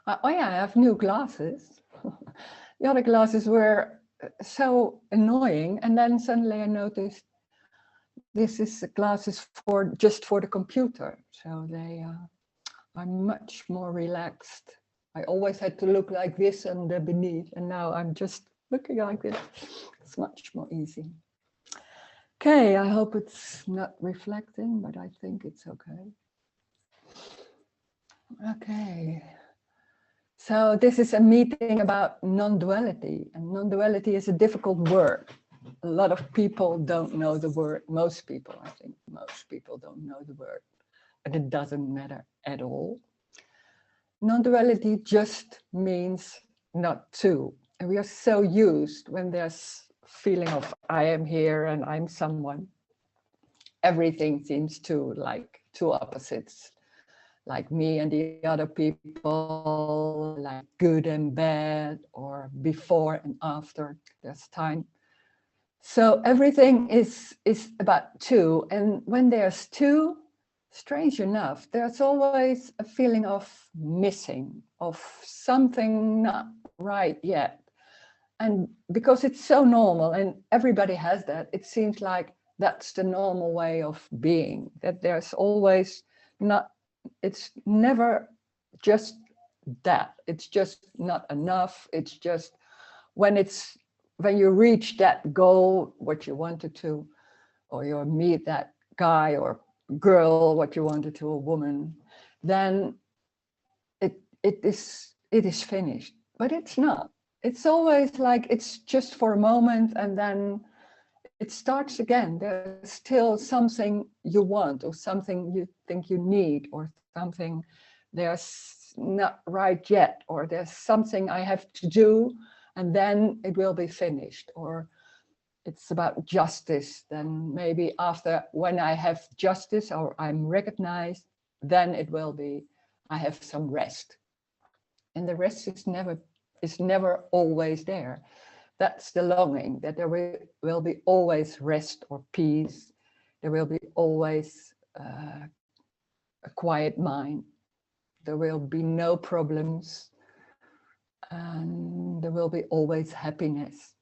Oh yeah, I have new glasses. The other glasses were so annoying, and then suddenly I noticed this is glasses for just for the computer, so they are much more relaxed. I always had to look like this and beneath, and now I'm just looking like this. It's much more easy. Okay, I hope it's not reflecting, but I think it's okay. Okay. So this is a meeting about non-duality, and non-duality is a difficult word. A lot of people don't know the word. Most people, I think, most people don't know the word, but it doesn't matter at all. Non-duality just means not two. And we are so used when there's feeling of I am here and I'm someone. Everything seems to like two opposites, like me and the other people, like good and bad, or before and after. There's time. So everything is about two. And when there's two, strange enough, there's always a feeling of missing, of something not right yet. And because it's so normal and everybody has that, it seems like that's the normal way of being, that there's always not, it's never just that. It's just not enough. It's just when you reach that goal, what you wanted to, or you meet that guy or girl, what you wanted to, a woman, then it is finished. But it's not. It's always like it's just for a moment, and then it starts again. There's still something you want, or something you think you need, or something there's not right yet, or there's something I have to do, and then it will be finished. Or it's about justice. Then maybe after, when I have justice or I'm recognized, then it will be, I have some rest. And the rest is never always there. That's the longing, that there will be always rest or peace. There will be always a quiet mind. There will be no problems. And there will be always happiness.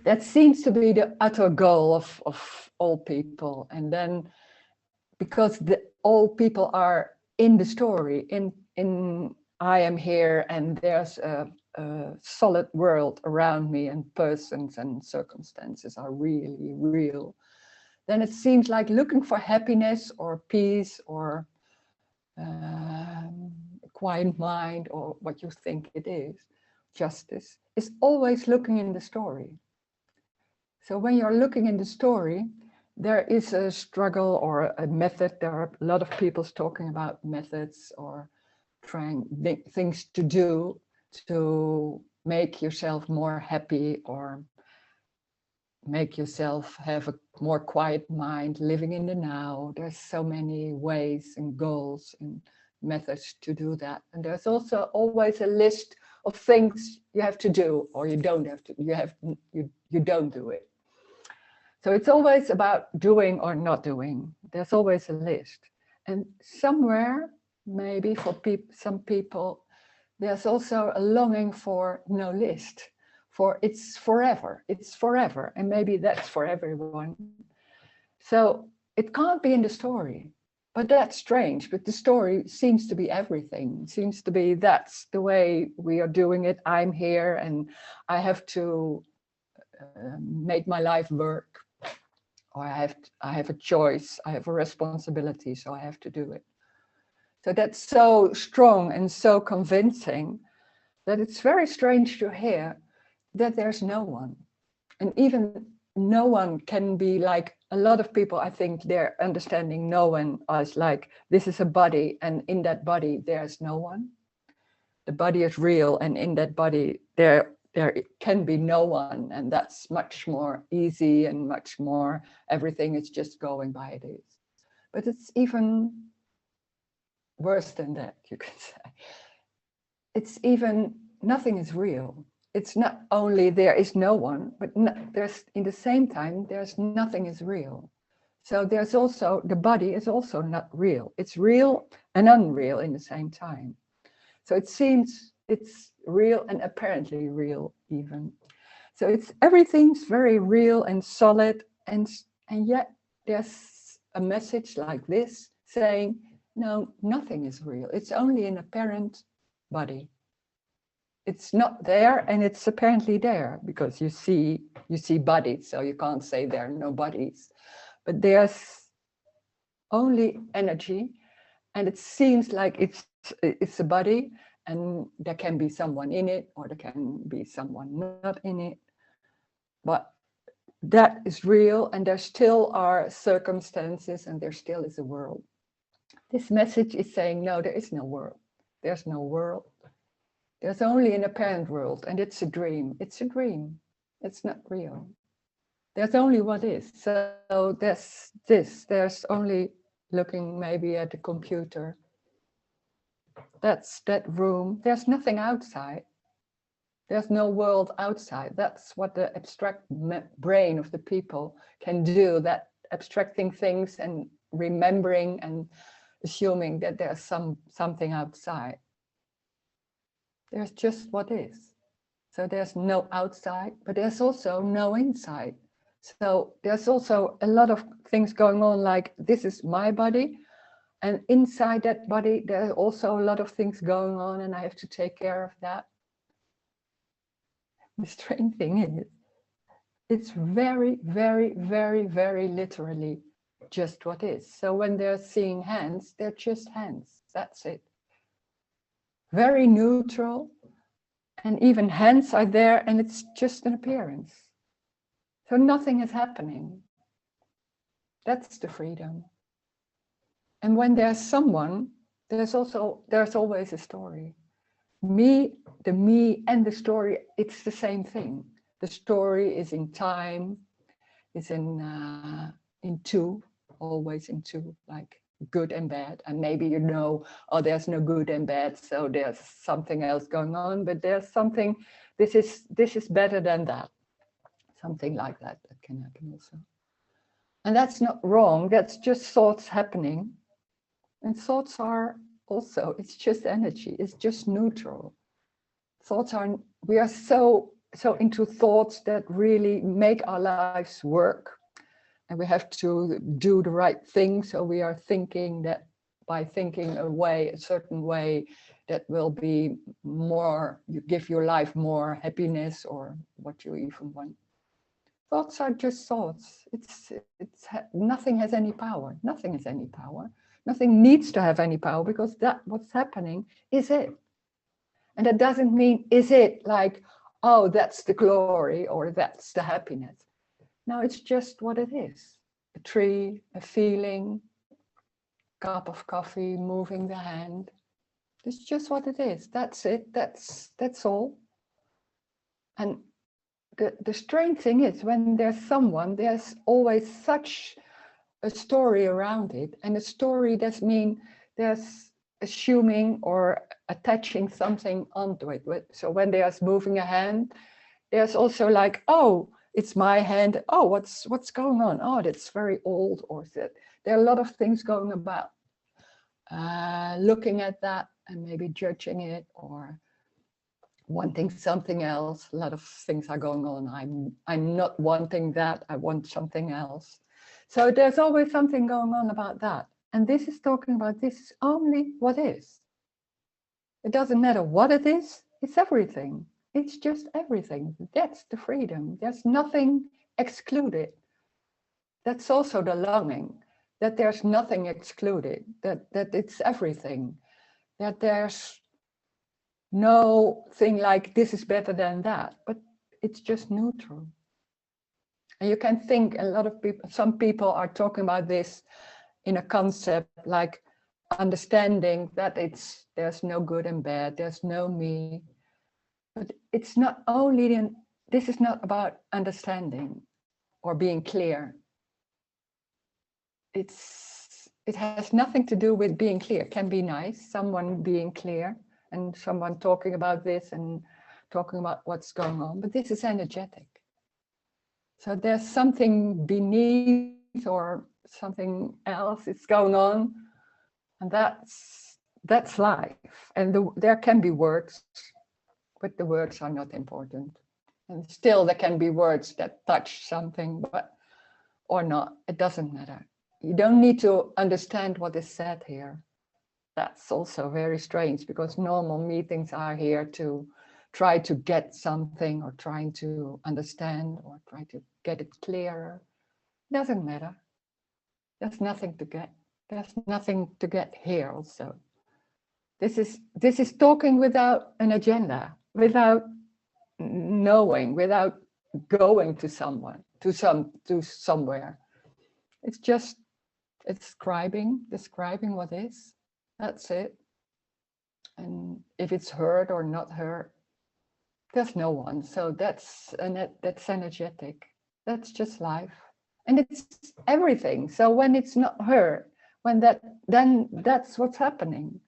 That seems to be the utter goal of all people. And then, because all people are in the story, in I am here, and there's a solid world around me, and persons and circumstances are really real, then it seems like looking for happiness or peace or a quiet mind, or what you think it is, justice, is always looking in the story. So when you're looking in the story, there is a struggle or a method. There are a lot of people talking about methods or trying things to do to make yourself more happy, or make yourself have a more quiet mind, living in the now. There's so many ways and goals and methods to do that. And there's also always a list of things you have to do, or you don't have to, you don't do it. So it's always about doing or not doing. There's always a list. And somewhere, maybe for some people, there's also a longing for no list, for it's forever, and maybe that's for everyone. So it can't be in the story, but that's strange. But the story seems to be everything, seems to be that's the way we are doing it. I'm here and I have to make my life work, or I have a choice, I have a responsibility, so I have to do it. So that's so strong and so convincing that it's very strange to hear that there's no one. And even no one can be like, a lot of people, I think they're understanding no one as like, this is a body, and in that body, there's no one. The body is real, and in that body, there can be no one. And that's much more easy and much more, everything is just going by it is. But it's even worse than that, you could say. It's even, nothing is real. It's not only there is no one, but there's, in the same time, there's nothing is real. So there's also, the body is also not real. It's real and unreal in the same time. So it seems it's real and apparently real even. So it's everything's very real and solid, and yet there's a message like this saying, no, nothing is real. It's only an apparent body. It's not there, and it's apparently there because you see bodies, so you can't say there are no bodies. But there's only energy, and it seems like it's a body, and there can be someone in it, or there can be someone not in it. But that is real, and there still are circumstances, and there still is a world. This message is saying, no, there is no world. There's no world. There's only an apparent world, and it's a dream. It's a dream. It's not real. There's only what is. So there's this. There's only looking maybe at the computer. That's that room. There's nothing outside. There's no world outside. That's what the abstract brain of the people can do, that abstracting things and remembering and assuming that there's something outside. There's just what is. So there's no outside, but there's also no inside. So there's also a lot of things going on, like this is my body, and inside that body there are also a lot of things going on, and I have to take care of that. The strange thing is, it's very, very, very, very literally just what is. So when they're seeing hands, they're just hands. That's it. Very neutral. And even hands are there, and it's just an appearance. So nothing is happening. That's the freedom. And when there's someone, there's always a story. Me, the me and the story, it's the same thing. The story is in time, is in two, always in two, like good and bad. And maybe you know, oh, there's no good and bad, so there's something else going on, but there's something, this is better than that. Something like that can happen also. And that's not wrong, that's just thoughts happening. And thoughts are also, it's just energy, it's just neutral. Thoughts are, we are so into thoughts that really make our lives work. And we have to do the right thing. So we are thinking that by thinking a certain way, that will be more, you give your life more happiness or what you even want. Thoughts are just thoughts. Nothing has any power. Nothing has any power. Nothing needs to have any power, because that what's happening is it. And that doesn't mean is it like, oh, that's the glory or that's the happiness. No, it's just what it is. A tree, a feeling, cup of coffee, moving the hand. It's just what it is. That's it. That's all. And the strange thing is, when there's someone, there's always such a story around it. And a story does mean there's assuming or attaching something onto it. So when there's moving a hand, there's also like, oh, it's my hand. Oh, what's going on? Oh, that's very old, or that. There are a lot of things going about. Looking at that and maybe judging it or wanting something else. A lot of things are going on. I'm not wanting that. I want something else. So there's always something going on about that. And this is talking about, this is only what is. It doesn't matter what it is. It's everything. It's just everything. That's the freedom. There's nothing excluded. That's also the longing, that there's nothing excluded, that it's everything, that there's no thing like this is better than that, but it's just neutral. And you can think, a lot of people, some people are talking about this in a concept like understanding that there's no good and bad, there's no me. But it's not only, this is not about understanding or being clear. It has nothing to do with being clear. It can be nice, someone being clear and someone talking about this and talking about what's going on, but this is energetic. So there's something beneath or something else is going on, and that's life. And there can be words, but the words are not important. And still there can be words that touch something, but or not, it doesn't matter. You don't need to understand what is said here. That's also very strange, because normal meetings are here to try to get something or trying to understand or try to get it clearer. Doesn't matter. There's nothing to get. There's nothing to get here also. This is talking without an agenda, without knowing, without going to someone, to somewhere. It's just describing what is. That's it. And if it's heard or not heard, there's no one. So that's energetic. That's just life. And it's everything. So when it's not heard, then that's what's happening.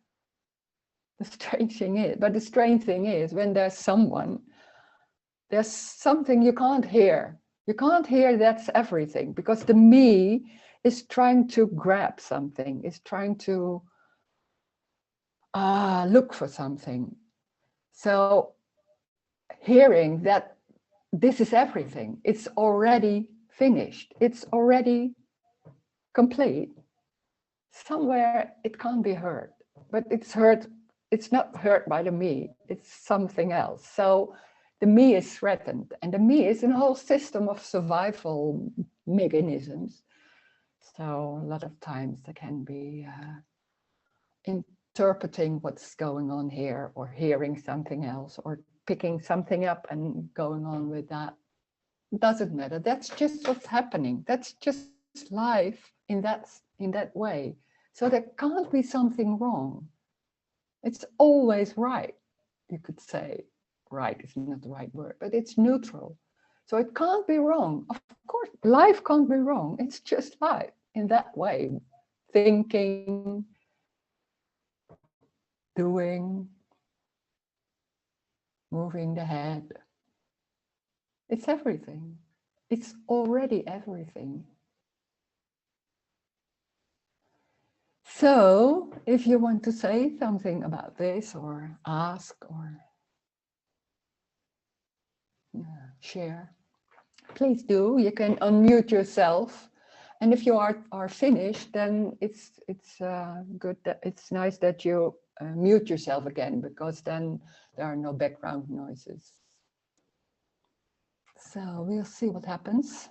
The strange thing is when there's someone, there's something you can't hear. You can't hear that's everything, because the me is trying to grab something, is trying to look for something. So hearing that this is everything, it's already finished, it's already complete. Somewhere it can't be heard, but it's heard. It's not heard by the me, it's something else. So the me is threatened, and the me is in a whole system of survival mechanisms. So a lot of times there can be interpreting what's going on here, or hearing something else, or picking something up and going on with that. It doesn't matter. That's just what's happening. That's just life in that way. So there can't be something wrong. It's always right. You could say right is not the right word, but it's neutral. So it can't be wrong. Of course, life can't be wrong. It's just life in that way. Thinking, doing, moving the head. It's everything. It's already everything. So if you want to say something about this, or ask, or share, please do. You can unmute yourself. And if you are finished, then it's good, that it's nice that you mute yourself again, because then there are no background noises. So we'll see what happens.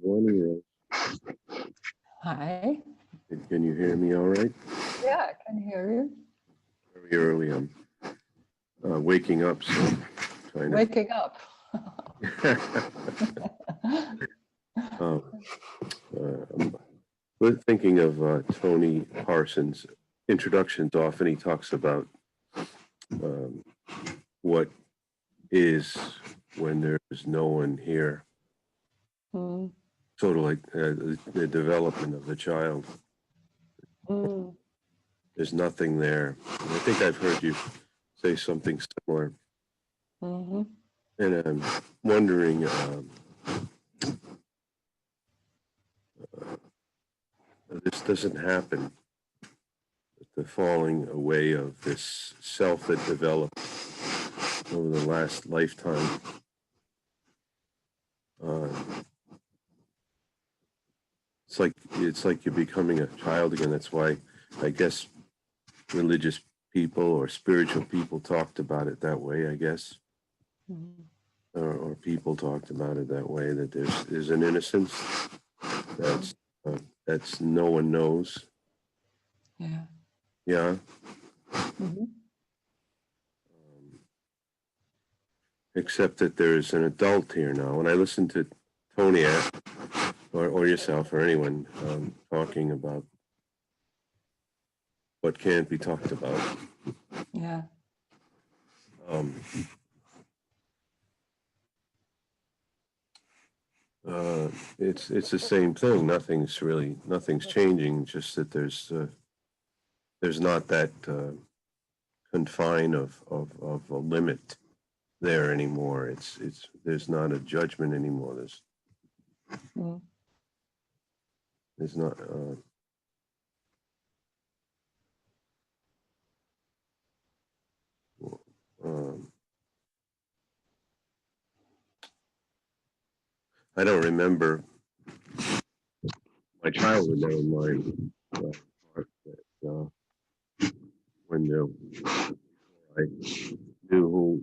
Morning, Rose. Hi. Can you hear me all right? Yeah, I can hear you. Very early. I'm waking up, so trying to. Waking up. um, I'm thinking of Tony Parsons' introductions. Often he talks about um, what is when there's no one here. Mm, Sort of like the development of the child. mm, There's nothing there. And I think I've heard you say something similar. mm-hmm. And I'm wondering, this doesn't happen, the falling away of this self that developed over the last lifetime. Uh, it's like you're becoming a child again. That's why I guess religious people or spiritual people talked about it that way, I guess. Mm-hmm. Or people talked about it that way, that there's an innocence that's no one knows. Yeah. Yeah. Mm-hmm. Except that there's an adult here now. When I listen to Tony or yourself or anyone talking about what can't be talked about, Yeah. um, it's the same thing. Nothing's changing. Just that there's not that confine of a limit there anymore. There's not a judgment anymore. Mm. There's not. Um, I don't remember my childhood. Never mind. When I knew who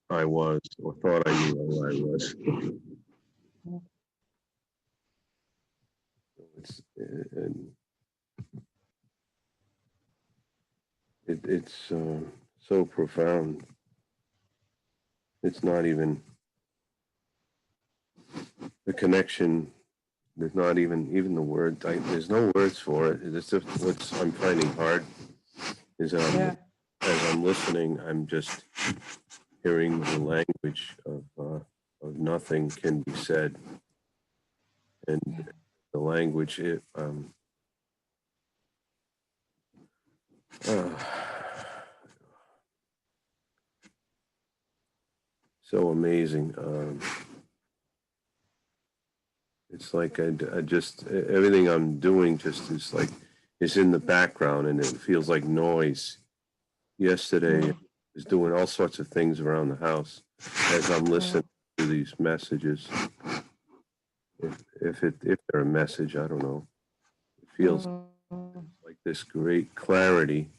I was or thought I knew who I was. And it's so profound. It's not even the connection. There's not even the word. There's no words for it. It's just what I'm finding hard is that as I'm listening, I'm just hearing the language of nothing can be said, and the language uh, so amazing. It's like I just everything I'm doing just is in the background, and it feels like noise. Yesterday, I was doing all sorts of things around the house as I'm listening to these messages. If they're a message, I don't know. It feels like this great clarity,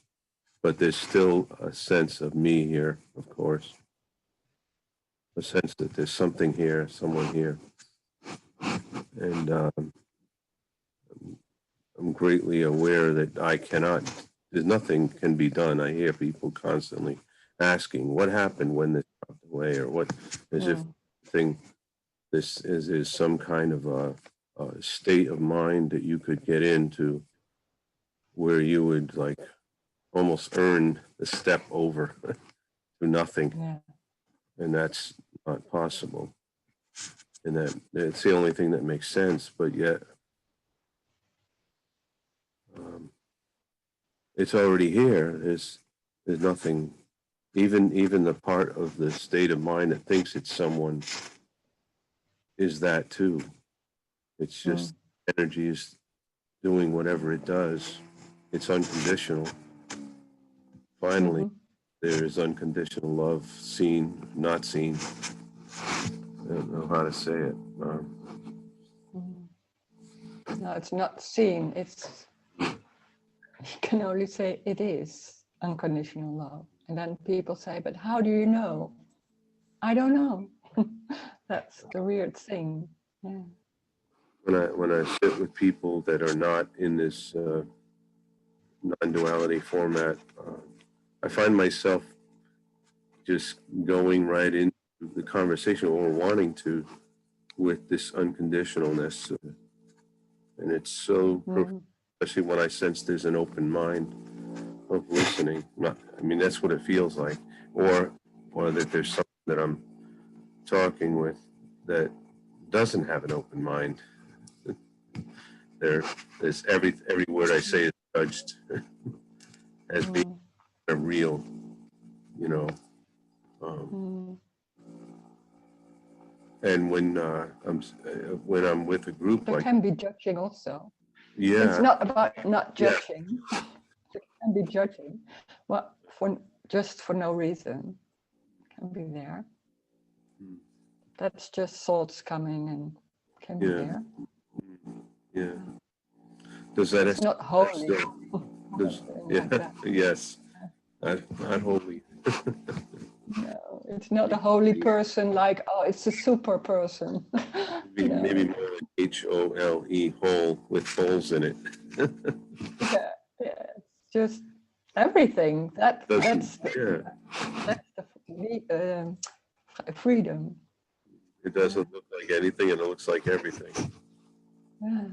but there's still a sense of me here, of course. A sense that there's something here, someone here, and I'm greatly aware that there's nothing can be done. I hear people constantly asking, what happened when this dropped away, or what, as if this is some kind of a state of mind that you could get into where you would like almost earn the step over to nothing. Yeah. And that's not possible. And that it's the only thing that makes sense, but yet it's already here. There's nothing, even the part of the state of mind that thinks it's someone is that too. It's just energy is doing whatever it does. It's unconditional. Finally, there is unconditional love, seen, not seen. I don't know how to say it. No, it's not seen. You can only say it is unconditional love. And then people say, but how do you know? I don't know. That's the weird thing. Yeah. when I sit with people that are not in this non-duality format, I find myself just going right into the conversation or wanting to with this unconditionalness, and it's so especially when I sense there's an open mind of listening. Not, I mean, that's what it feels like, or that there's someone that I'm talking with that doesn't have an open mind. There's every word I say is judged as being real, you know. And when I'm with a group there like, can be judging also. yeah, It's not about not judging. It can be judging, well, for no reason. It can be there. That's just thoughts coming and can be there. Yeah. Does that? It's not holy. Yeah. Yes. Not holy. No, it's not a holy person like, oh, it's a super person. Maybe more like HOLE, whole, with holes in it. Yeah, it's just everything. That's the freedom. It doesn't look like anything, and it looks like everything. Yeah.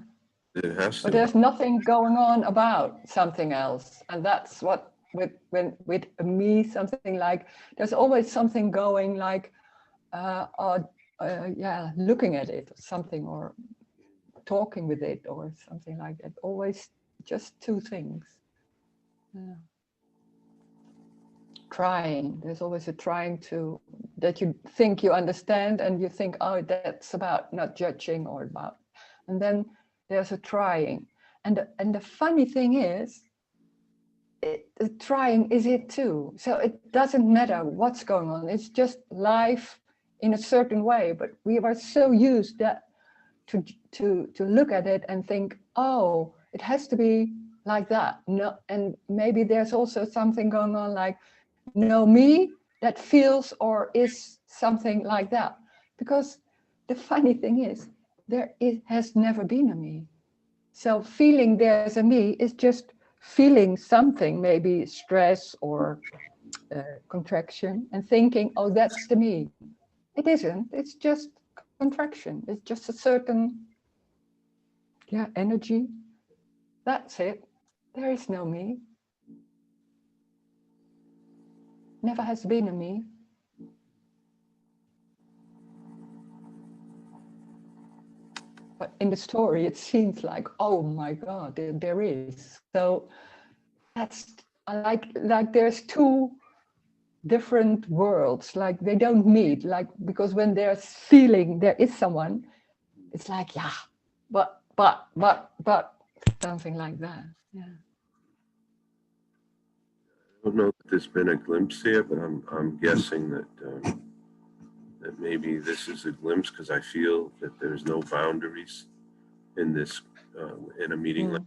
It has to. But there's nothing going on about something else, and that's what with me, something like there's always something going, like looking at it or something, or talking with it or something like that. Always just two things. Yeah. Trying. There's always a trying to that you think you understand, and you think, oh, that's about not judging or about, and then there's a trying, and the funny thing is, the trying is it too. So it doesn't matter what's going on. It's just life in a certain way. But we are so used that to look at it and think, oh, it has to be like that. No, and maybe there's also something going on like, no, me that feels or is something like that. Because the funny thing is, it has never been a me. So feeling there's a me is just feeling something, maybe stress or contraction, and thinking, oh, that's the me. It isn't. It's just contraction. It's just a certain energy. That's it. There is no me. Never has been a me. But in the story, it seems like, oh my God, there is. So that's like there's two different worlds, like they don't meet, like, because when there's feeling there is someone, it's like, yeah, but something like that. Yeah. I don't know if there's been a glimpse here, but I'm guessing that that maybe this is a glimpse, because I feel that there's no boundaries in this in a meeting. Like,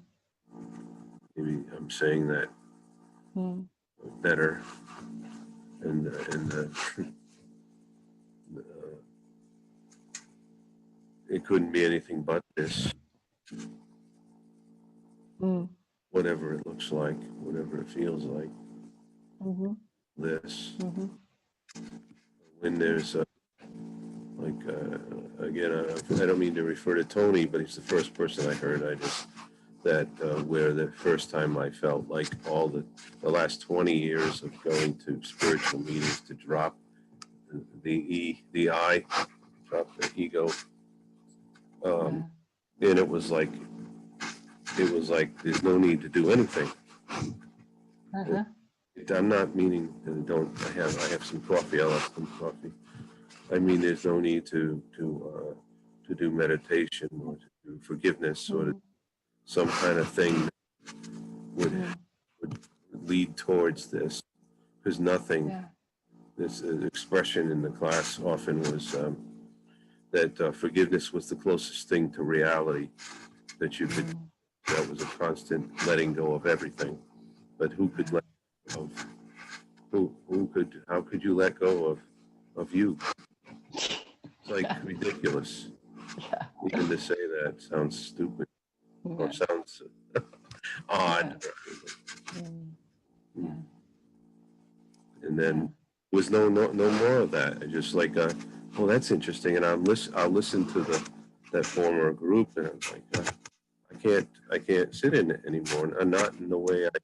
maybe I'm saying that better, and it couldn't be anything but this. Whatever it looks like, whatever it feels like. This. When there's again, I don't mean to refer to Tony, but he's the first person I heard. Where the first time I felt like all the last 20 years of going to spiritual meetings to drop the I, drop the ego, and it was like there's no need to do anything. I'm not meaning that I have some coffee. I'll have some coffee. I mean, there's no need to do meditation or to do forgiveness or some kind of thing that would lead towards this, because nothing. This expression in the class often was that forgiveness was the closest thing to reality that you could. That was a constant letting go of everything. But who could let go of? Who could? How could you let go of you? It's like ridiculous. Yeah. Even to say that sounds stupid or Yeah. sounds odd. Mm. Mm. Yeah. And then Yeah. was no more of that. I just like, oh, that's interesting. And I'll listen to that former group, and I'm like, I can't sit in it anymore. And not in the way it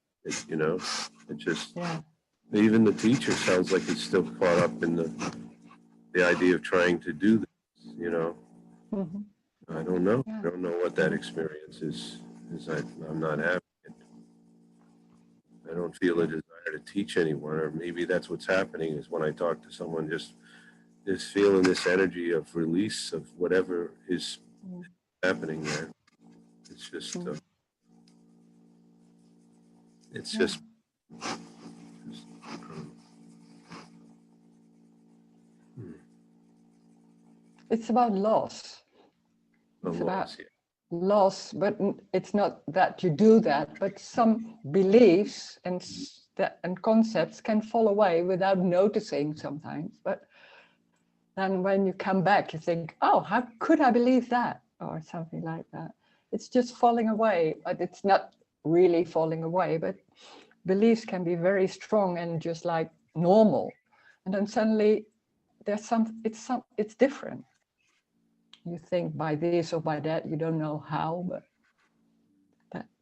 just, Yeah. even the teacher sounds like he's still caught up in the idea of trying to do this. Mm-hmm. I don't know. Yeah. I don't know what that experience is. I'm not having it. I don't feel a desire to teach anyone, or maybe that's what's happening is when I talk to someone, just feeling this energy of release of whatever is Mm. happening there. It's just, Mm. it's Yeah. just It's about loss. a It's about loss. Yeah. loss, but it's not that you do that, but some beliefs and concepts can fall away without noticing sometimes. But then when you come back, you think, oh, how could I believe that? Or something like that. It's just falling away, but it's not really falling away. But beliefs can be very strong and just like normal. And then suddenly there's it's different. You think by this or by that, you don't know how, but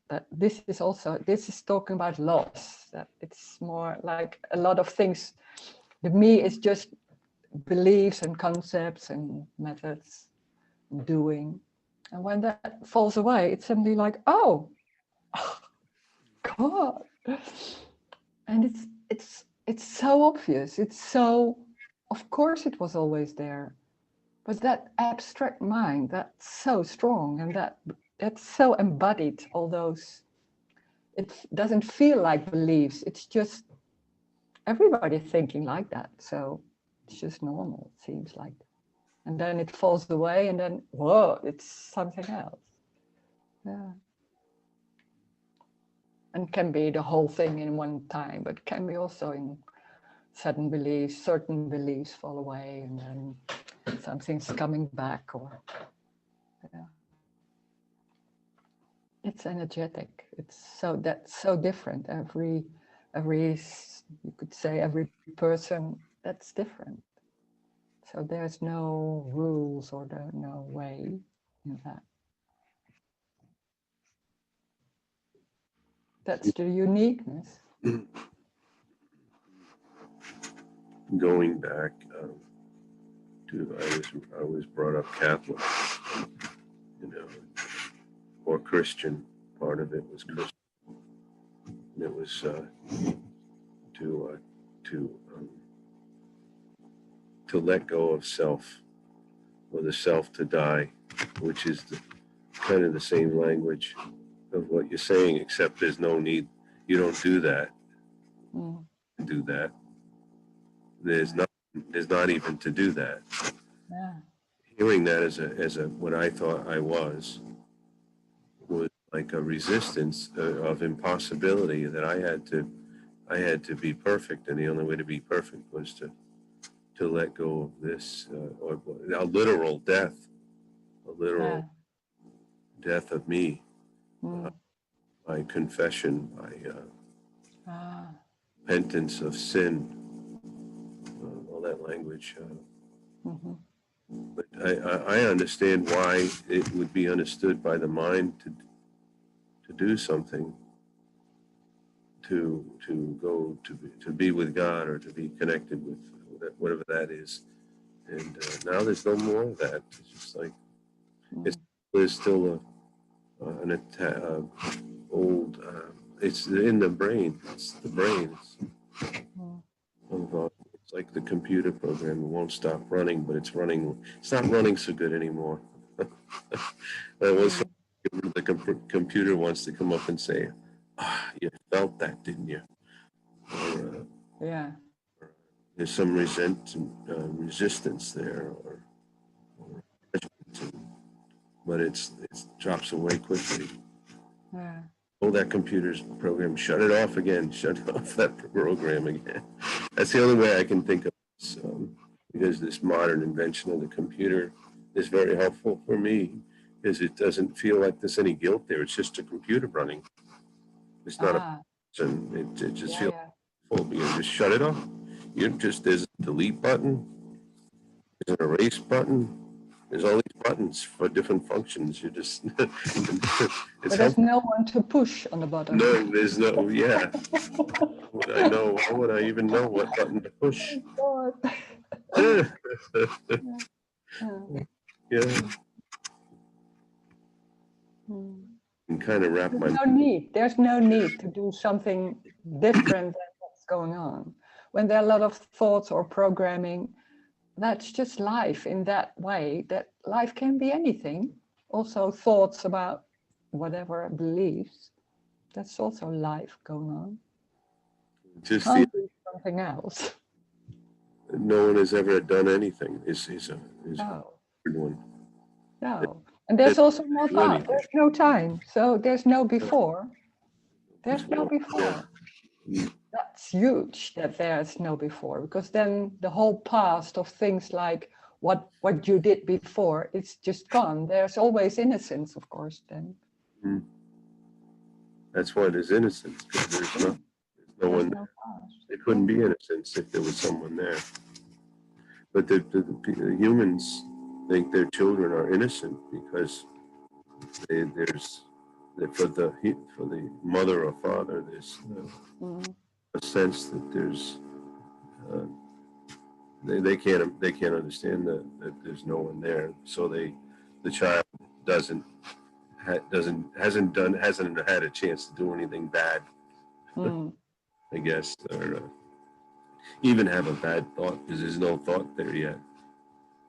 that this is talking about loss, that it's more like a lot of things. The me is just beliefs and concepts and methods, doing. And when that falls away, it's suddenly like, oh, God. And it's so obvious. It's so, of course it was always there. But that abstract mind, that's so strong, and that's so embodied, all those, it doesn't feel like beliefs. It's just everybody thinking like that. So it's just normal, it seems like. And then it falls away, and then, whoa, it's something else. Yeah. And can be the whole thing in one time, but can be also in certain beliefs fall away, and then something's coming back, or yeah. It's energetic. That's so different. Every you could say every person, that's different. So there's no rules or no way in that. That's the uniqueness. Going back to, I was brought up Catholic, or Christian. Part of it was Christian. And it was to to let go of self, or the self to die, which is kind of the same language of what you're saying, except there's no need. You don't do that. Mm. Do that. There's not. There's not even to do that. Yeah. Hearing that as a what I thought I was like a resistance of impossibility, that I had to be perfect, and the only way to be perfect was to let go of this, or a literal death, a literal death of me, Mm. by confession, by repentance of sin, all that language. Mm-hmm. But I understand why it would be understood by the mind to do something, to go to be with God, or to be connected with whatever that is. And now there's no more of that. It's just like there's still an old. It's in the brain. It's the brain. It's like the computer program. It won't stop running, but it's running. It's not running so good anymore. The computer wants to come up and say, "You felt that, didn't you?" Or, Yeah. there's some resistance there, or but it drops away quickly. Yeah. Oh, that computer's program, shut it off again. Shut off that program again. That's the only way I can think of this, because this modern invention of the computer is very helpful for me, is it doesn't feel like there's any guilt there. It's just a computer running. It's not a Ah, person. It just yeah, feels yeah. full. You just shut it off. You just, there's a delete button, there's an erase button, there's all these buttons for different functions. You just, it's But there's helpful. no one to push on the button. No, there's no, yeah. Would I know? How would I even know what button to push? God. Yeah. Yeah. Yeah. Hmm. And kind of wrap There's my, no need. There's no need to do something different than what's going on. When there are a lot of thoughts or programming, that's just life in that way, that life can be anything. Also thoughts about whatever beliefs, that's also life going on. just the, Can't be something else. no one has ever done anything is a No, weird one. no. And there's also no Do past, anything there's no time. So there's no before. There's no before. before. That's huge that there's no before, because then the whole past of things like what you did before, it's just gone. There's always innocence, of course, then. Mm. That's why there's innocence, because there's no There's one. no past. There couldn't be innocence if there was someone there. But the humans think their children are innocent because there's for the mother or father, there's Mm. a sense that there's uh, they can't understand that there's no one there, so the child hasn't had a chance to do anything bad, Mm. I guess, or even have a bad thought, because there's no thought there yet.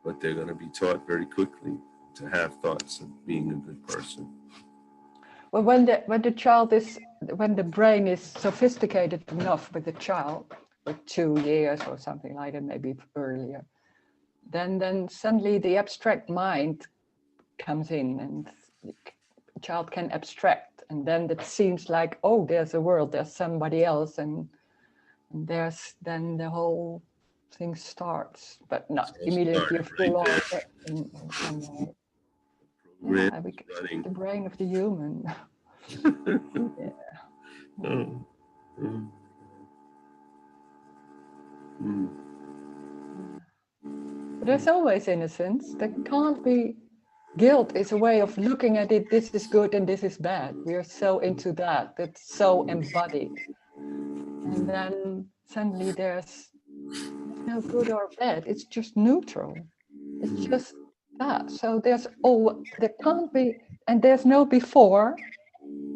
But they're going to be taught very quickly to have thoughts of being a good person. Well, when the child is, when the brain is sophisticated enough with the child, with 2 years or something like that, maybe earlier, then suddenly the abstract mind comes in, and the child can abstract, and then it seems like, oh, there's a world, there's somebody else, and there's then the whole thing starts, but not So immediately started right full on there. in some way. Program Yeah, because it's running. the brain of the human. Yeah. Oh. Mm. Mm. But there's always innocence. There can't be. Guilt is a way of looking at it. This is good and this is bad. We are so into that. That's so embodied. And then suddenly there's no good or bad. It's just neutral. It's just that. So there can't be, and there's no before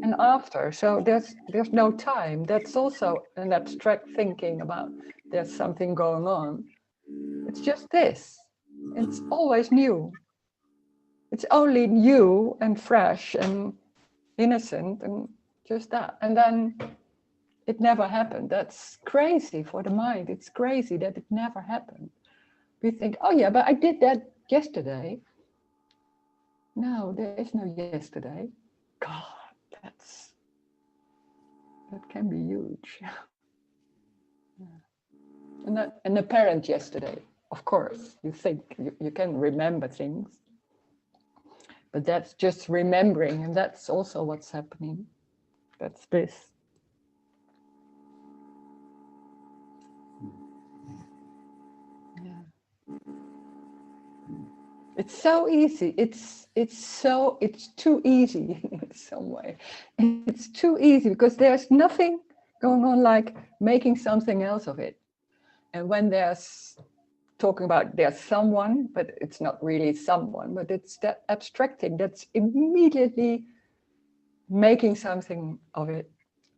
and after. So there's no time. That's also an abstract thinking about there's something going on. It's just this. It's always new. It's only new and fresh and innocent and just that. And then it never happened. That's crazy for the mind. It's crazy that it never happened. We think, oh yeah, but I did that yesterday. No, there is no yesterday. God, that can be huge. And a parent yesterday, of course, you think you can remember things, but that's just remembering, and that's also what's happening. That's this. Yeah. It's so easy. It's too easy in some way. It's too easy because there's nothing going on like making something else of it. And when there's talking about there's someone, but it's not really someone, but it's that abstracting that's immediately making something of it.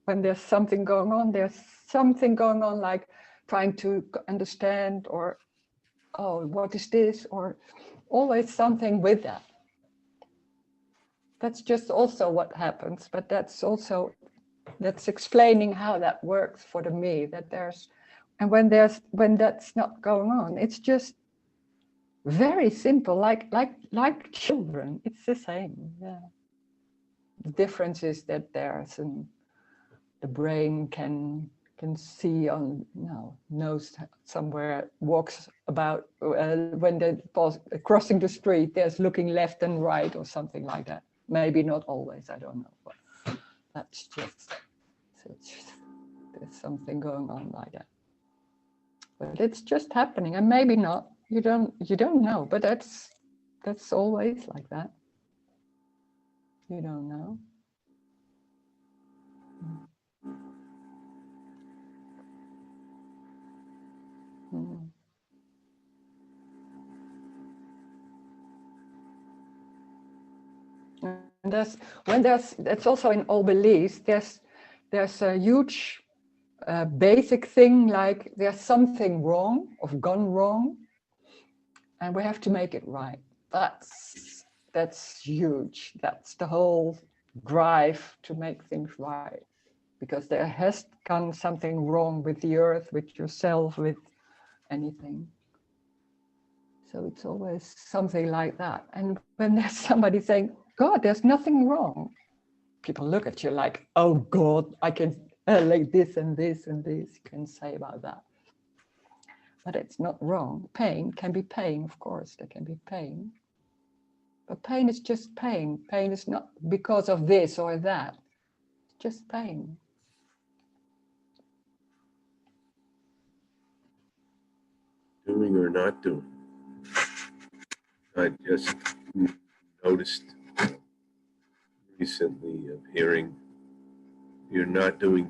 When there's something going on, there's something going on like trying to understand, or oh, what is this, or always something with that. That's just also what happens, but that's explaining how that works for the me, that there's, and when that's not going on, it's just very simple, like children. It's the same. Yeah. The difference is that the brain can can see on, knows somewhere, walks about, when they're crossing the street, there's looking left and right or something like that. Maybe not always, I don't know, but that's just, there's something going on like that. But it's just happening, and maybe not, you don't know, but that's always like that. You don't know. Mm. And that's also in all beliefs, there's a huge basic thing, like there's something wrong or gone wrong, and we have to make it right. That's huge. That's the whole drive to make things right, because there has gone something wrong with the earth, with yourself, with anything. So it's always something like that. And when there's somebody saying, God, there's nothing wrong, people look at you like, oh God, I can like this and this and this you can say about that. But it's not wrong. Pain can be pain, of course, there can be pain. But pain is just pain. Pain is not because of this or that. It's just pain. Doing or not doing. I just noticed recently of hearing you're not doing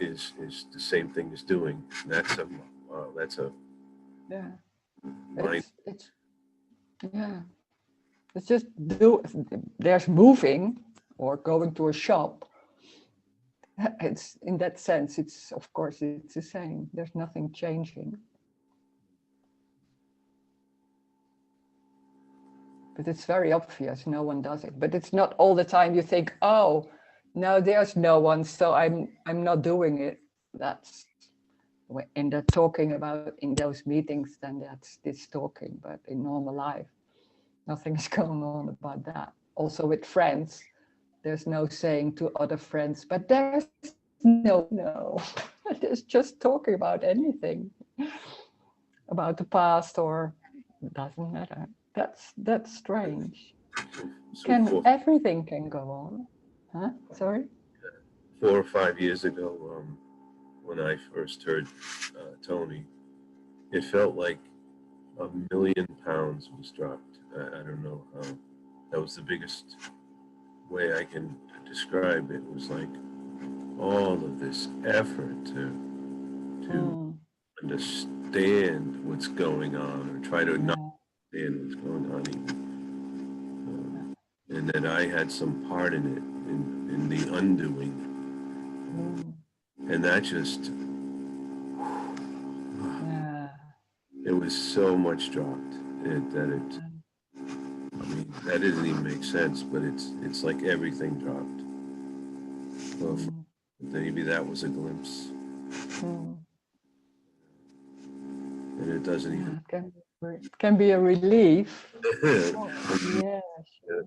is the same thing as doing. That's a Yeah. mind. It's yeah. It's just there's moving or going to a shop. It's in that sense, it's of course it's the same. There's nothing changing. But it's very obvious, no one does it. But it's not all the time you think, oh, no, there's no one, so I'm not doing it. That's when they're talking about in those meetings, then that's this talking. But in normal life, nothing is going on about that. Also with friends, there's no saying to other friends, but there's no. There's just talking about anything, about the past, or it doesn't matter. That's strange. So Everything can go on? Huh? Sorry? 4 or 5 years ago, when I first heard Tony, it felt like £1,000,000 was dropped. I don't know how. That was the biggest way I can describe it. It was like all of this effort to understand what's going on, or try to not understand what's going on even. And that I had some part in it, in the undoing. And that just, it was so much dropped that that didn't even make sense, but it's like everything dropped. Well, maybe that was a glimpse. And it doesn't even. It can be a relief. Yeah, sure.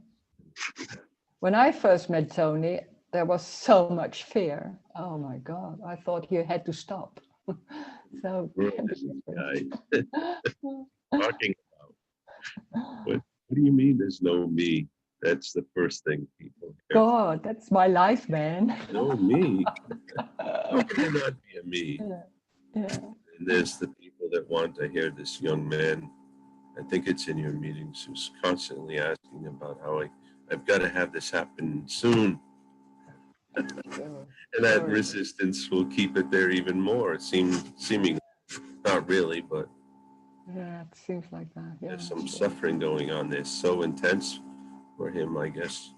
When I first met Tony, there was so much fear. Oh my God, I thought he had to stop. So talking about. What do you mean there's no me? That's the first thing people hear. God, that's my life, man. No me. How can there not be a me? Yeah. And there's the people that want to hear this young man, I think it's in your meetings, who's constantly asking about how I've got to have this happen soon. And that resistance will keep it there even more. It seemingly, not really, but yeah, it seems like that. Yeah, there's some suffering going on there, so intense for him, I guess.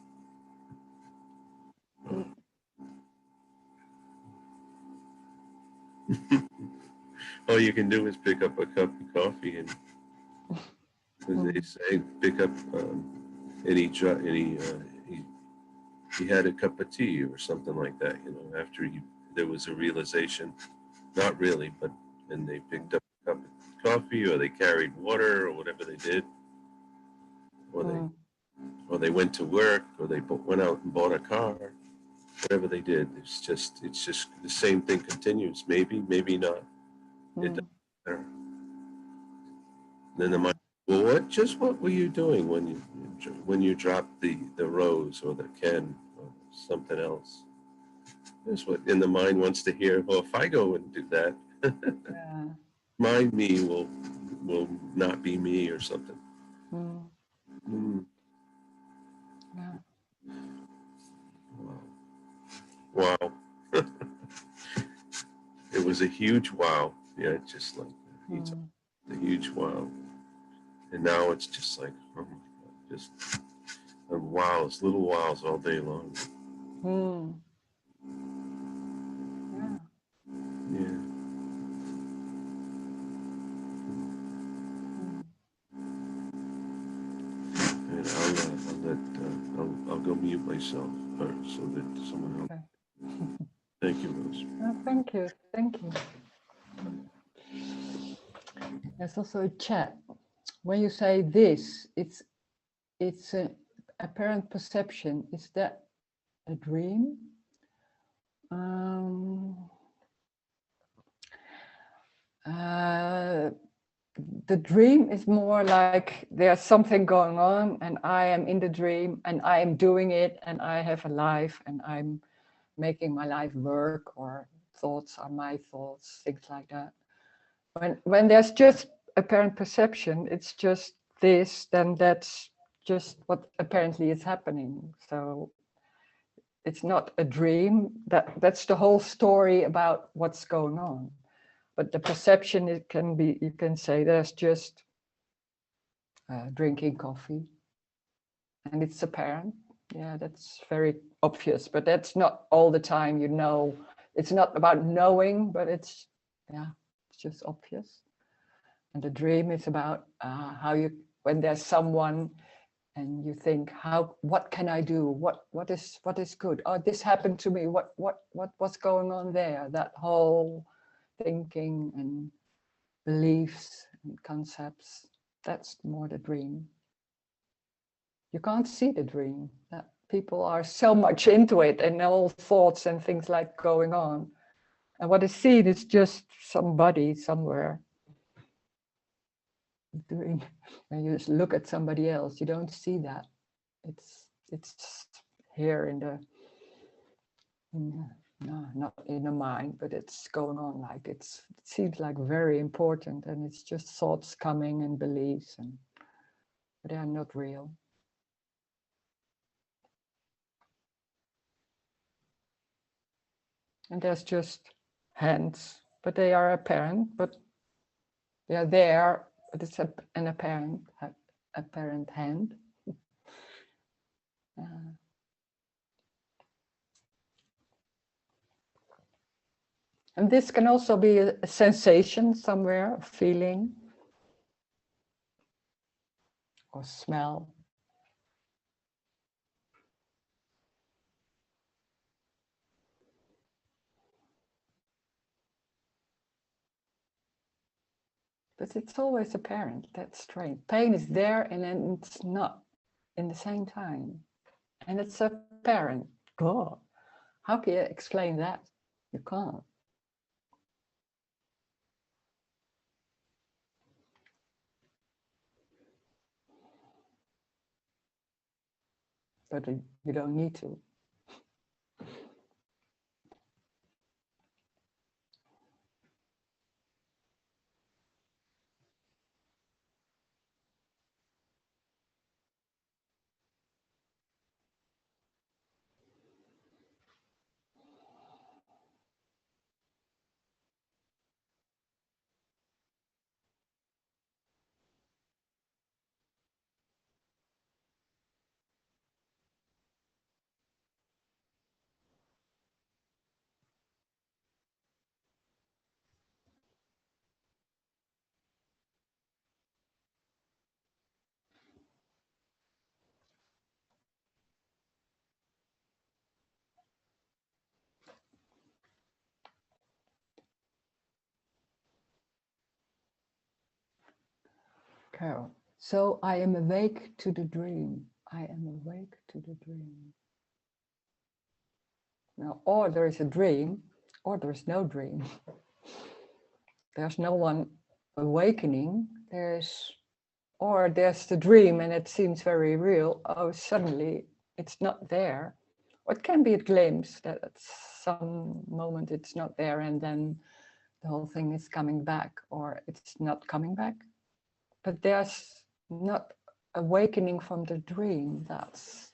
All you can do is pick up a cup of coffee, and as they say, pick up he had a cup of tea or something like that, after there was a realization, not really, but then they picked up a cup of coffee, or they carried water, or whatever they did, or they went to work, or they went out and bought a car. whatever they did. It's just the same thing continues. Maybe, maybe not. It doesn't matter. Then the mind, well, what were you doing when you dropped the rose or the Ken or something else? That's what in the mind wants to hear. Well, if I go and do that, Yeah. my me will not be me or something. Mm. Mm. Yeah. Wow. Wow. It was a huge wow. Yeah, just like Mm. a huge wow. And now it's just like, oh my God, just wows, little wows all day long. Mm. Yeah. Yeah. Mm. And I'll go mute myself so that someone else. Okay. Thank you, Rose. Thank you. Thank you. There's also a chat. When you say this, it's a apparent perception. Is that a dream? Um, uh, the dream is more like there's something going on and I am in the dream and I am doing it and I have a life and I'm making my life work, or thoughts are my thoughts, things like that. When there's just apparent perception, it's just this, then that's just what apparently is happening. So it's not a dream. That's the whole story about what's going on. But the perception, it can be, you can say there's just drinking coffee and it's apparent. Yeah, that's very obvious, but that's not all the time, you know. It's not about knowing, but it's, yeah, it's just obvious. And the dream is about how you, when there's someone and you think, what can I do? What is good? Oh, this happened to me. What's going on there? That whole thinking and beliefs and concepts, that's more the dream. You can't see the dream. That people are so much into it and all thoughts and things like going on. And what is seen is just somebody somewhere doing, when you just look at somebody else, you don't see that. It's here in the, no, not in the mind, but it's going on, like it seems like very important, and it's just thoughts coming and beliefs, and but they are not real. And there's just hands, but they are apparent, but they are there, but it's an apparent hand. And this can also be a sensation somewhere, a feeling or smell. But it's always apparent. That's strange. Pain is there and then it's not in the same time. And it's apparent. God, how can you explain that? You can't. But you don't need to. Carol. So I am awake to the dream. I am awake to the dream. know, or there is a dream, or there is no dream. There's no one awakening. Or there's the dream and it seems very real. Oh, suddenly it's not there. Or it can be a glimpse that at some moment it's not there and then the whole thing is coming back, or it's not coming back. But there's not awakening from the dream. It's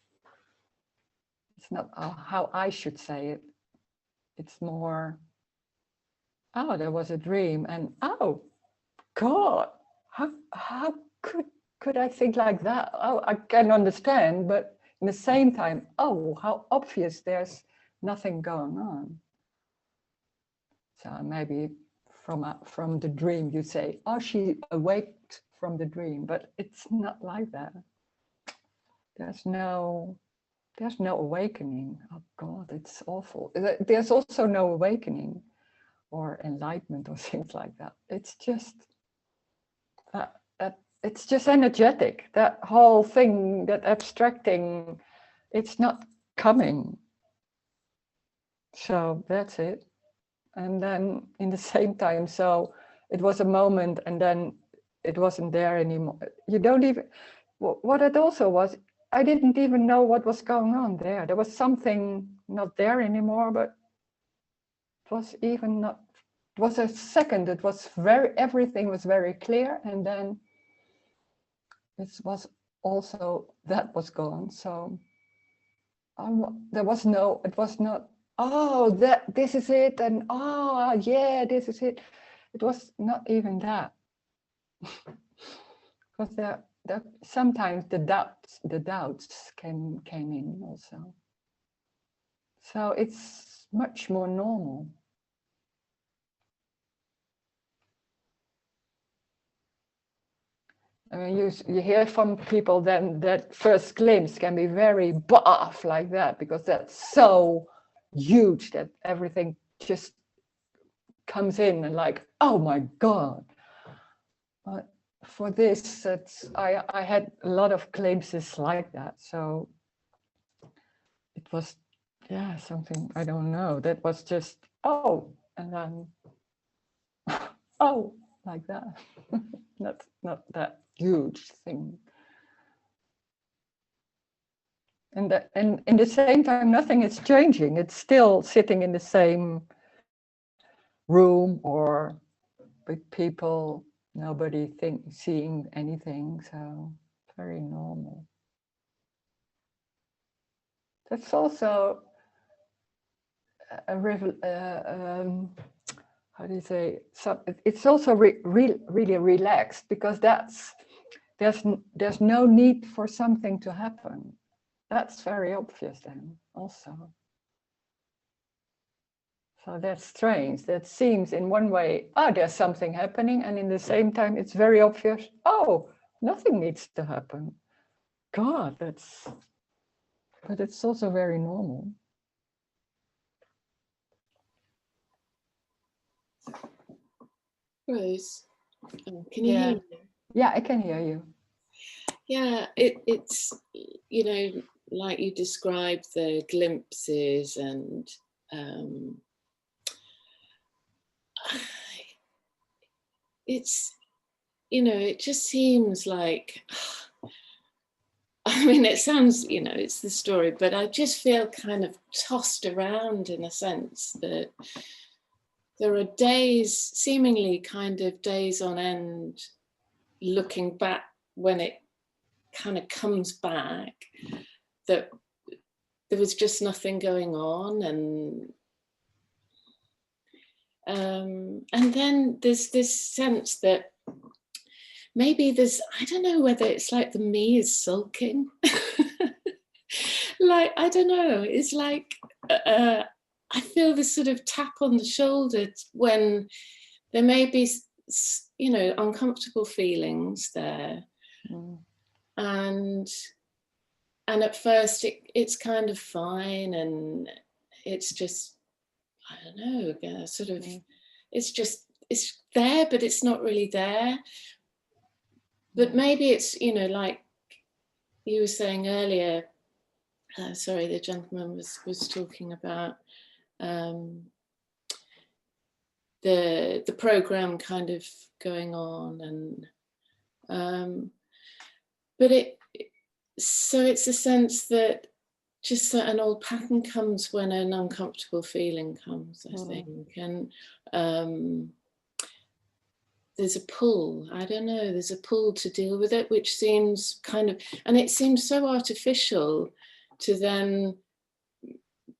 not how I should say it. It's more, oh, there was a dream and oh, God, how could I think like that? Oh, I can understand, but in the same time, oh, how obvious there's nothing going on. So maybe from the dream you say, oh, she awaked from the dream, but it's not like that. There's no awakening. Oh God, it's awful. There's also no awakening or enlightenment or things like that. It's just that it's just energetic. That whole thing, that abstracting, it's not coming. So that's it. And then in the same time, so it was a moment and then it wasn't there anymore. You don't even, what it also was, I didn't even know what was going on there. There was something not there anymore, but it was even not, it was a second, it was everything was very clear, and then it was also, that was gone. So there was no, it was not, oh, this is it, and oh yeah, this is it. It was not even that. Because there sometimes the doubts came in also. So it's much more normal. I mean, you hear from people then that first glimpse can be very baff like that, because that's so huge that everything just comes in and like, oh my God. But for this, I had a lot of glimpses like that. So it was, yeah, something, I don't know, that was just, oh, and then, oh, like that. not that huge thing. And in the same time, nothing is changing. It's still sitting in the same room or with people, nobody seeing anything. So very normal. That's also how do you say? So it's also really relaxed, because there's no need for something to happen. That's very obvious then also. So that's strange. That seems in one way, oh, there's something happening, and in the same time, it's very obvious, oh, nothing needs to happen. God, but it's also very normal. Rose, can you hear me? Yeah, I can hear you. Yeah, it's, you know, like you described the glimpses, and it's, you know, it just seems like, I mean, it sounds, you know, it's the story, but I just feel kind of tossed around in a sense that there are days, seemingly kind of days on end, looking back when it kind of comes back, that there was just nothing going on, and then there's this sense that maybe there's, I don't know whether it's like the me is sulking. Like, I don't know, it's like I feel this sort of tap on the shoulder when there may be, you know, uncomfortable feelings there. And at first it's kind of fine, and it's just, I don't know, sort of, it's there, but it's not really there. But maybe it's, you know, like you were saying earlier, sorry, the gentleman was talking about the program kind of going on, and but so it's a sense that just that an old pattern comes when an uncomfortable feeling comes, I think, and there's a pull, I don't know, there's a pull to deal with it, which seems kind of, and it seems so artificial to then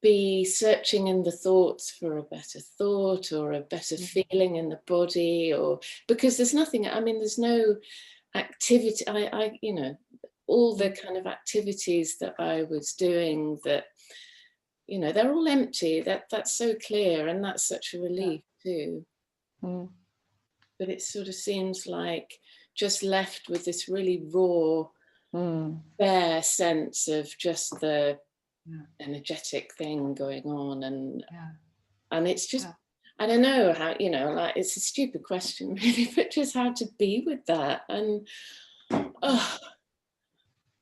be searching in the thoughts for a better thought or a better feeling in the body, or because there's nothing, I mean, there's no activity, I you know, all the kind of activities that I was doing that, you know, they're all empty, that's so clear, and that's such a relief too. But it sort of seems like just left with this really raw, bare sense of just the energetic thing going on, and it's just, I don't know how, you know, like, it's a stupid question really, but just how to be with that, and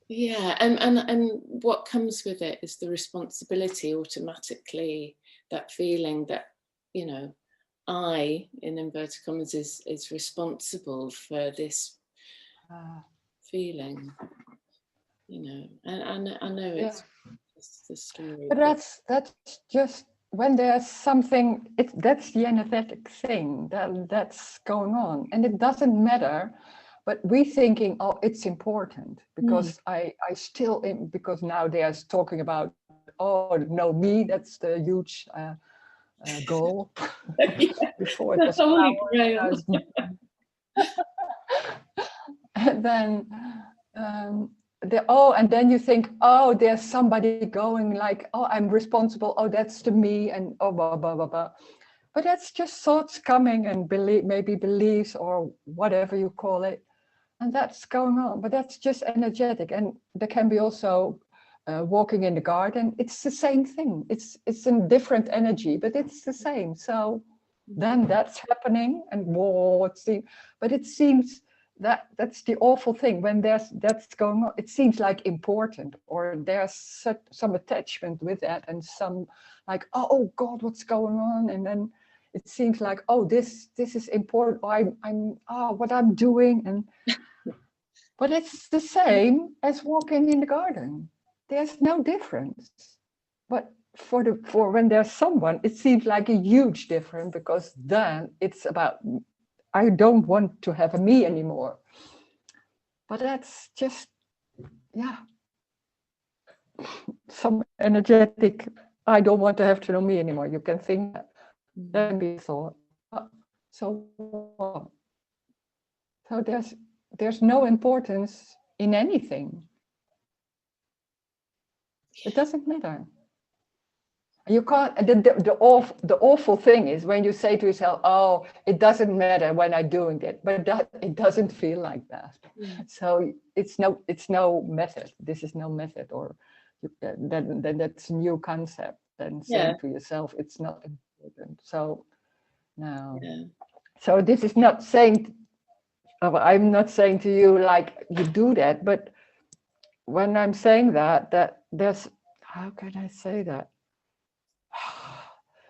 yeah, and what comes with it is the responsibility automatically, that feeling that, you know, I, in inverted commas, is responsible for this feeling, you know, and I know it's the story. But that's just when there's something, that's the energetic thing that's going on, and it doesn't matter. But we thinking, oh, it's important because I still, because now they're talking about, oh, no, me, that's the huge goal. Before it was Holy power, and then and then you think, oh, there's somebody going like, oh, I'm responsible, oh, that's to me, and oh, blah, blah, blah, blah. But that's just thoughts coming, and maybe beliefs or whatever you call it. And that's going on, but that's just energetic. And there can be also walking in the garden. It's the same thing. It's in different energy, but it's the same. So then that's happening, and but it seems that's the awful thing when that's going on. It seems like important, or there's some attachment with that, and some like, oh God, what's going on? And then it seems like, oh, this is important. I'm what I'm doing, and but it's the same as walking in the garden. There's no difference. But for when there's someone, it seems like a huge difference, because then it's about, I don't want to have a me anymore. But that's just, some energetic, I don't want to have to know me anymore. You can think that. That can be thought. So what? So there's no importance in anything. It doesn't matter. You can't. The awful thing is when you say to yourself, "Oh, it doesn't matter when I'm doing it," but it doesn't feel like that. So it's no method. This is no method, or then that's a new concept. Then saying to yourself, "It's not important." So no. So this is not saying. I'm not saying to you like you do that, but when I'm saying that there's, how can I say that?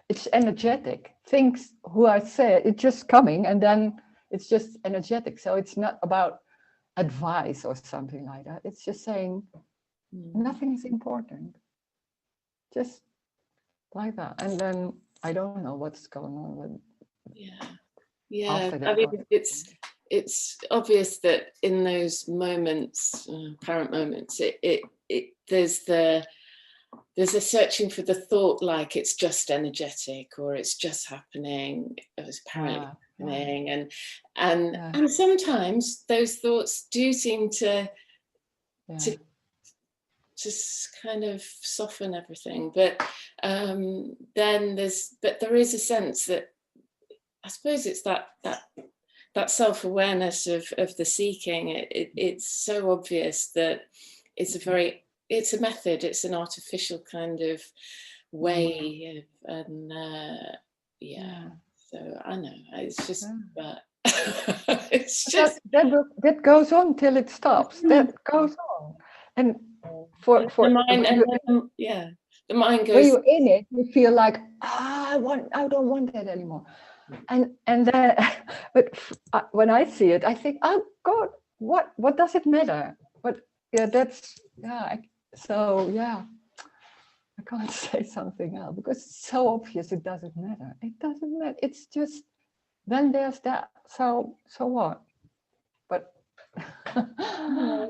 It's energetic. Things who I say, it's just coming, and then it's just energetic. So it's not about advice or something like that. It's just saying nothing is important. Just like that. And then I don't know what's going on with. Yeah. I mean, it's obvious that in those moments, apparent moments, there's a searching for the thought, like it's just energetic, or it's just happening, it was apparently happening, and sometimes those thoughts do seem to just kind of soften everything, but then there is a sense that, I suppose it's that self-awareness of the seeking. It's so obvious that it's a method, it's an artificial kind of way of, and so I know it's just but it's just that goes on till it stops. That goes on, and for the mind, when and you, then, yeah, the mind when goes. you're in it, you feel like, I don't want that anymore. And then, but when I see it, I think, oh God, what does it matter? But yeah, that's yeah. So yeah, I can't say something else because it's so obvious. It doesn't matter. It doesn't matter. It's just then there's that. So what? But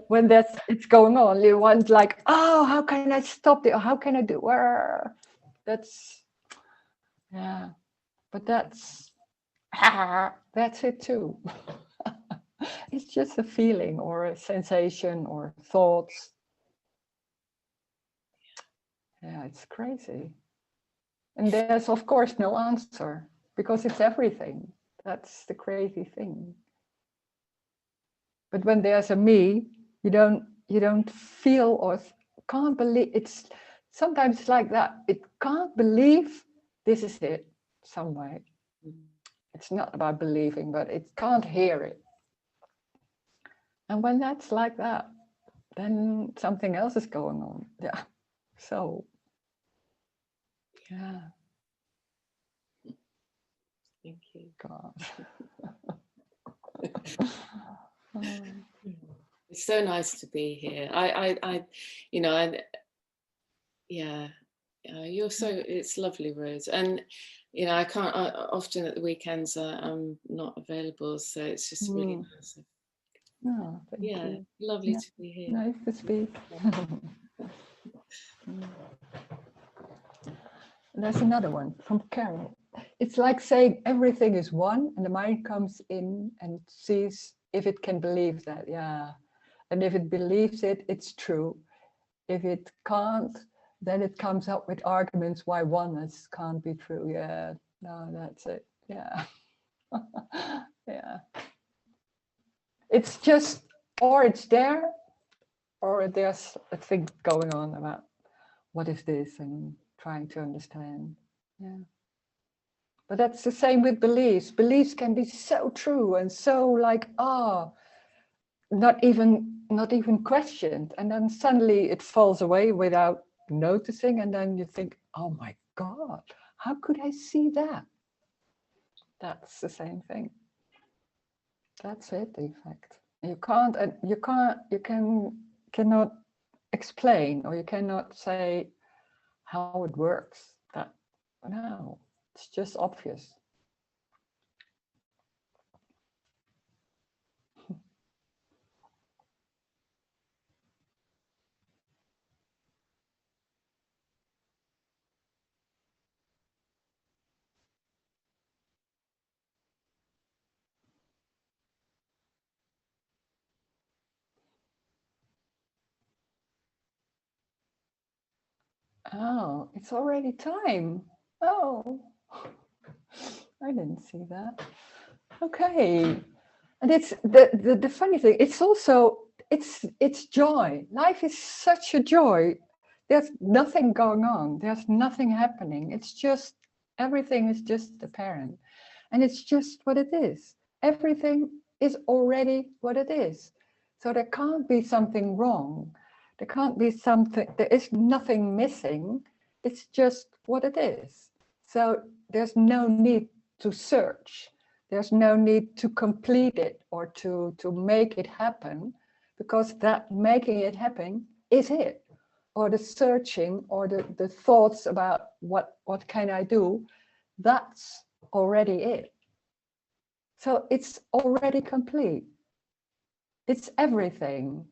when it's going on, you want like, oh, how can I stop it? Or how can I do? That's yeah. But that's it too. It's just a feeling or a sensation or thoughts. Yeah, it's crazy. And there's of course no answer because it's everything. That's the crazy thing. But when there's a me, you don't feel or can't believe. It's sometimes like that. It can't believe this is it some way. It's not about believing, but it can't hear it. And when that's like that, then something else is going on. Yeah. So, yeah. Thank you. God. It's so nice to be here. Yeah, you're so, it's lovely, Rose. And, I can't, often at the weekends, I'm not available. So it's just really nice. Oh, thank you. Lovely Yeah. to be here. Nice to speak. There's another one from Carol. It's like saying everything is one and the mind comes in and sees if it can believe that. Yeah. And if it believes it, it's true. If it can't, then it comes up with arguments why oneness can't be true. Yeah, no, that's it. Yeah. Yeah. It's just, or it's there, or there's a thing going on about what is this and trying to understand. Yeah. But that's the same with beliefs. Beliefs can be so true and so like, not even questioned, and then suddenly it falls away without noticing, and then you think, oh my God, how could I see that? That's the same thing. That's it, in fact. Cannot explain, or you cannot say how it works. That no, it's just obvious. Oh, it's already time. Oh, I didn't see that. Okay. And it's the funny thing, it's also, it's joy. Life is such a joy. There's nothing going on. There's nothing happening. It's just, everything is just apparent. And it's just what it is. Everything is already what it is. So there can't be something wrong. There can't be something, there is nothing missing. It's just what it is. So there's no need to search. There's no need to complete it or to make it happen, because that making it happen is it. Or the searching or the thoughts about what can I do, that's already it. So it's already complete. It's everything.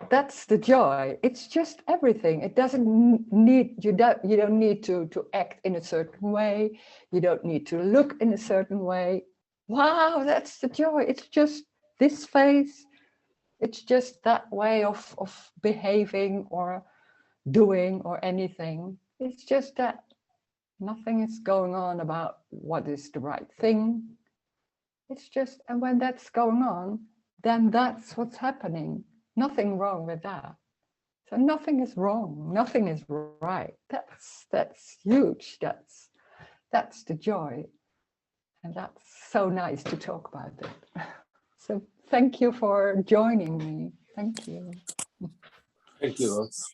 That's the joy. It's just everything. It doesn't need, you don't need to act in a certain way. You don't need to look in a certain way. Wow, that's the joy. It's just this face. It's just that way of behaving or doing or anything. It's just that nothing is going on about what is the right thing. It's just, and when that's going on, then that's what's happening. Nothing wrong with that. So nothing is wrong. Nothing is right. That's huge. That's the joy. And that's so nice to talk about it. So thank you for joining me. Thank you. Thank you, Rose.